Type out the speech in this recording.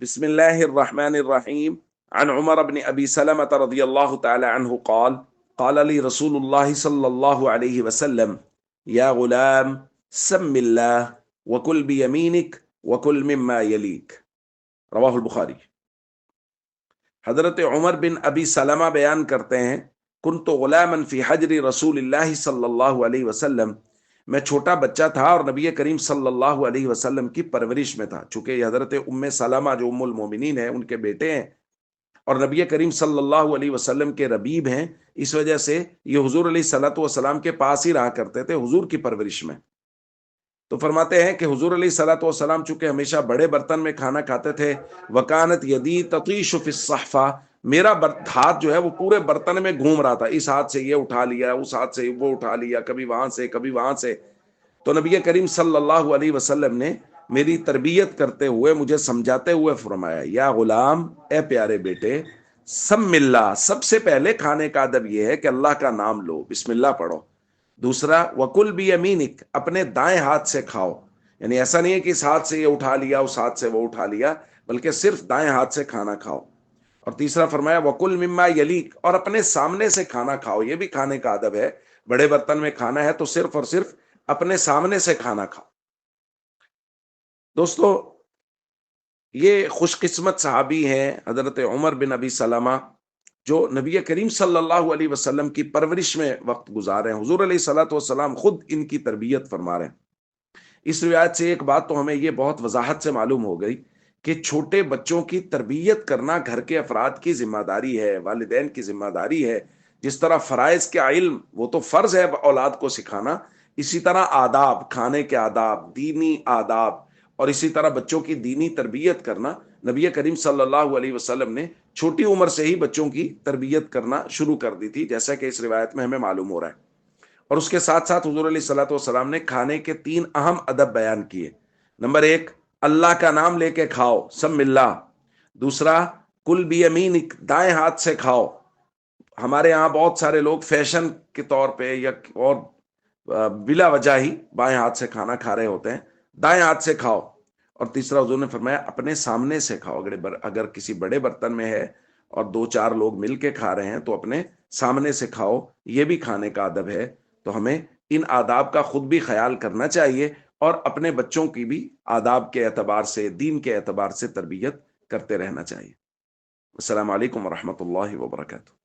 بسم الله الرحمن الرحيم. عن عمر بن أبي سلمة رضي الله تعالى عنه قال لي رسول الله صلى الله عليه وسلم يا غلام سم الله وكل بيمينك وكل مما يليك. رواہ البخاری. حضرت عمر بن ابی سلمہ بیان کرتے ہیں کنت غلاما فی حجر رسول اللہ صلی اللہ علیہ وسلم، میں چھوٹا بچہ تھا اور نبی کریم صلی اللہ علیہ وسلم کی پرورش میں تھا. چونکہ یہ حضرت ام سلمہ جو ام المومنین ہیں ان کے بیٹے ہیں اور نبی کریم صلی اللہ علیہ وسلم کے ربیب ہیں، اس وجہ سے یہ حضور علیہ الصلوۃ والسلام کے پاس ہی رہا کرتے تھے حضور کی پرورش میں. تو فرماتے ہیں کہ حضور علیہ الصلوۃ والسلام چونکہ ہمیشہ بڑے برتن میں کھانا کھاتے تھے، وکانت یدی تطیش فی الصحفہ، میرا ہاتھ جو ہے وہ پورے برتن میں گھوم رہا تھا، اس ہاتھ سے یہ اٹھا لیا، اس ہاتھ سے وہ اٹھا لیا، کبھی وہاں سے کبھی وہاں سے. تو نبی کریم صلی اللہ علیہ وسلم نے میری تربیت کرتے ہوئے مجھے سمجھاتے ہوئے فرمایا یا غلام، اے پیارے بیٹے، سم اللہ، سب سے پہلے کھانے کا ادب یہ ہے کہ اللہ کا نام لو، بسم اللہ پڑھو. دوسرا وکل بیمینک، اپنے دائیں ہاتھ سے کھاؤ، یعنی ایسا نہیں ہے کہ اس ہاتھ سے یہ اٹھا لیا اس ہاتھ سے وہ اٹھا لیا، بلکہ صرف دائیں ہاتھ سے کھانا کھاؤ. اور تیسرا فرمایا وکل مما یلیک، اور اپنے سامنے سے کھانا کھاؤ، یہ بھی کھانے کا ادب ہے. بڑے برتن میں کھانا ہے تو صرف اور صرف اپنے سامنے سے کھانا کھاؤ. دوستو، یہ خوش قسمت صحابی ہیں حضرت عمر بن ابی سلمہ، جو نبی کریم صلی اللہ علیہ وسلم کی پرورش میں وقت گزارے ہیں. حضور علیہ الصلوۃ والسلام خود ان کی تربیت فرما رہے ہیں. اس روایت سے ایک بات تو ہمیں یہ بہت وضاحت سے معلوم ہو گئی کہ چھوٹے بچوں کی تربیت کرنا گھر کے افراد کی ذمہ داری ہے، والدین کی ذمہ داری ہے. جس طرح فرائض کے علم وہ تو فرض ہے اولاد کو سکھانا، اسی طرح آداب، کھانے کے آداب، دینی آداب، اور اسی طرح بچوں کی دینی تربیت کرنا نبی کریم صلی اللہ علیہ وسلم نے چھوٹی عمر سے ہی بچوں کی تربیت کرنا شروع کر دی تھی، جیسا کہ اس روایت میں ہمیں معلوم ہو رہا ہے. اور اس کے ساتھ ساتھ حضور علیہ الصلوۃ والسلام نے کھانے کے 3 اہم ادب بیان کیے. نمبر 1، اللہ کا نام لے کے کھاؤ، سم اللہ. دوسرا، کل بیمینک، دائیں ہاتھ سے کھاؤ. ہمارے یہاں بہت سارے لوگ فیشن کے طور پہ یا اور بلا وجہ ہی بائیں ہاتھ سے کھانا کھا رہے ہوتے ہیں، دائیں ہاتھ سے کھاؤ. اور تیسرا حضور نے فرمایا اپنے سامنے سے کھاؤ. اگر کسی بڑے برتن میں ہے اور 2-4 لوگ مل کے کھا رہے ہیں تو اپنے سامنے سے کھاؤ، یہ بھی کھانے کا ادب ہے. تو ہمیں ان آداب کا خود بھی خیال کرنا چاہیے اور اپنے بچوں کی بھی آداب کے اعتبار سے، دین کے اعتبار سے تربیت کرتے رہنا چاہیے. السلام علیکم ورحمۃ اللہ وبرکاتہ.